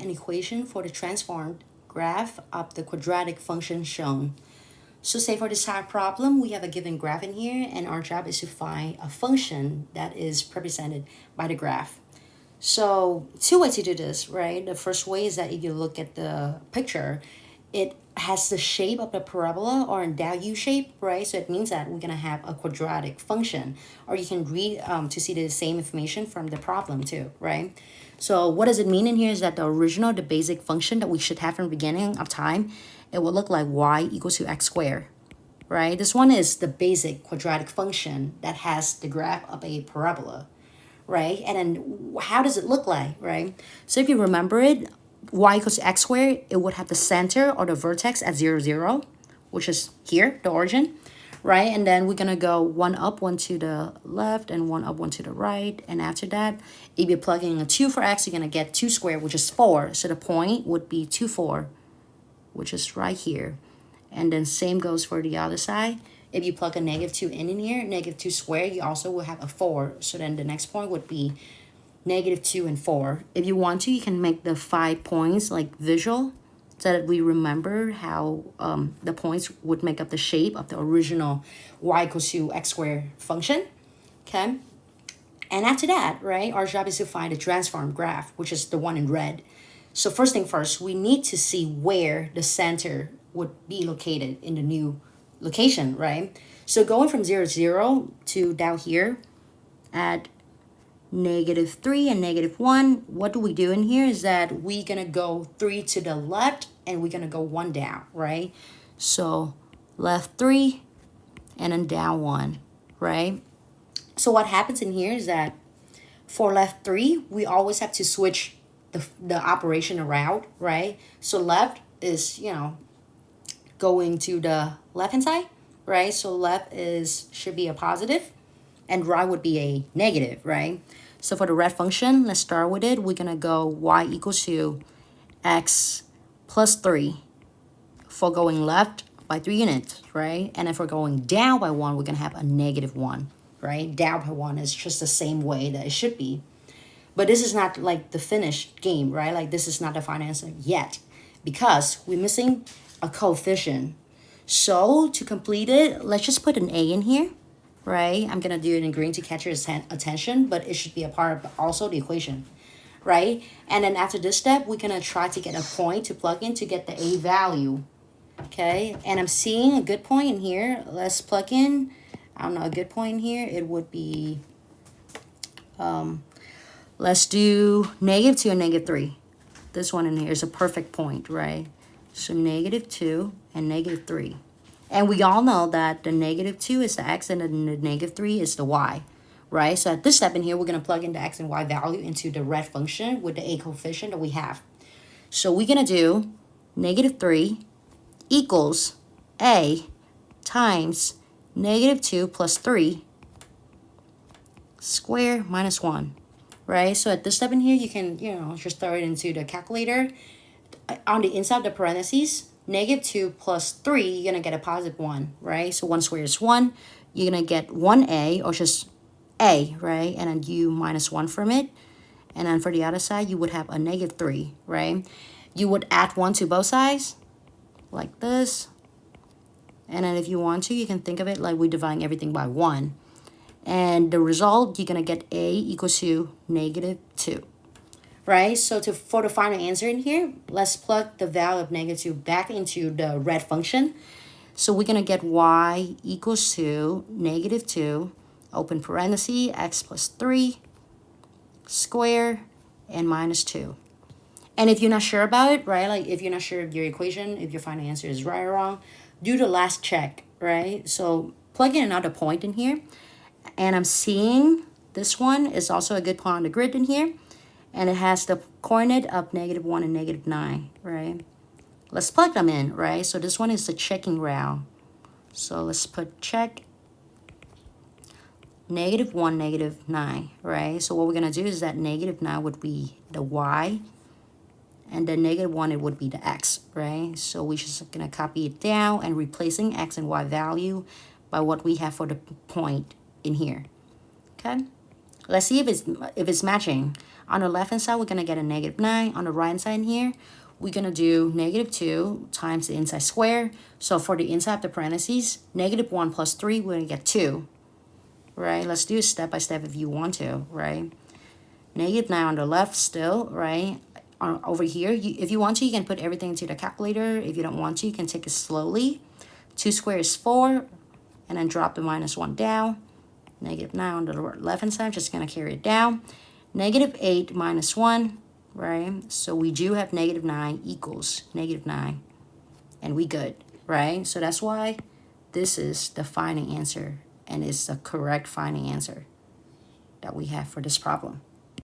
an equation for the transformed graph of the quadratic function shown. So say for this type problem, we have a given graph in here, and our job is to find a function that is represented by the graph. So two ways to do this, right? The first way is that if you look at the picture, it has the shape of the parabola or a dial U shape, right? So it means that we're gonna have a quadratic function, or you can read to see the same information from the problem too, right? So what does it mean in here is that the basic function that we should have from the beginning of time, it will look like y equals to x squared, right? This one is the basic quadratic function that has the graph of a parabola, right? And then how does it look like, right? So if you remember it, y equals to x squared, it would have the center or the vertex at 0, 0, which is here, the origin, right? And then we're going to go one up, one to the left, and one up, one to the right. And after that, if you're plugging a 2 for x, you're going to get 2 squared, which is 4. So the point would be 2, 4, which is right here. And then same goes for the other side. If you plug a -2 in here, -2 squared, you also will have a 4. So then the next point would be -2 and 4. If you want to, you can make the 5 points like visual so that we remember how the points would make up the shape of the original y equals to x squared function, okay? And after that, right, our job is to find the transform graph, which is the one in red. So first thing first, we need to see where the center would be located in the new location, right? So going from 0, 0 to down here at -3 and -1, what do we do in here is that we're going to go 3 to the left and we're going to go 1 down, right? So left 3 and then down 1, right? So what happens in here is that for left 3, we always have to switch the operation around, right? So left is, going to the left-hand side, right? So left should be a positive and right would be a negative, right? So for the red function, let's start with it. We're going to go y equals to x plus 3 for going left by 3 units, right? And if we're going down by 1, we're going to have a -1, right? Down by 1 is just the same way that it should be. But this is not like the finished game, right? Like this is not the final answer yet because we're missing a coefficient. So to complete it, let's just put an a in here, right? I'm going to do it in green to catch your attention, but it should be a part of also the equation, right? And then after this step, we're going to try to get a point to plug in to get the a value, okay? And I'm seeing a good point in here. Let's plug in, I don't know, a good point in here. It would be, let's do -2 and -3. This one in here is a perfect point, right? So -2 and -3. And we all know that the -2 is the x and then the -3 is the y, right? So at this step in here, we're going to plug in the x and y value into the red function with the a coefficient that we have. So we're going to do -3 equals a times -2 plus 3 square minus 1, right? So at this step in here, you can, just throw it into the calculator. On the inside of the parentheses, -2 plus 3, you're going to get a positive 1, right? So 1 squared is 1. You're going to get 1a, or just a, right? And then you minus 1 from it. And then for the other side, you would have a -3, right? You would add 1 to both sides, like this. And then if you want to, you can think of it like we're dividing everything by 1. And the result, you're going to get a equals to -2. Right, so for the final answer in here, let's plug the value of -2 back into the red function. So we're going to get y equals to -2, open parenthesis, x plus 3, square, and minus 2. And if you're not sure about it, right, like if you're not sure of your equation, if your final answer is right or wrong, do the last check, right? So plug in another point in here. And I'm seeing this one is also a good point on the grid in here. And it has the coordinate of -1 and -9, right? Let's plug them in, right? So this one is the checking round. So let's put check -1, -9, right? So what we're going to do is that -9 would be the y. And then -1, it would be the x, right? So we're just going to copy it down and replacing x and y value by what we have for the point in here, okay? Let's see if it's matching. On the left hand side, we're gonna get a -9. On the right hand side here, we're gonna do -2 times the inside square. So for the inside of the parentheses, -1 plus 3, we're gonna get 2. Right? Let's do it step by step if you want to, right? -9 on the left still, right? Over here, if you want to, you can put everything into the calculator. If you don't want to, you can take it slowly. 2 squared is 4, and then drop the -1 down. -9 on the left hand side, just gonna carry it down. -8 minus 1, right? So we do have -9 equals -9, and we good, right? So that's why this is the final answer, and it's the correct final answer that we have for this problem.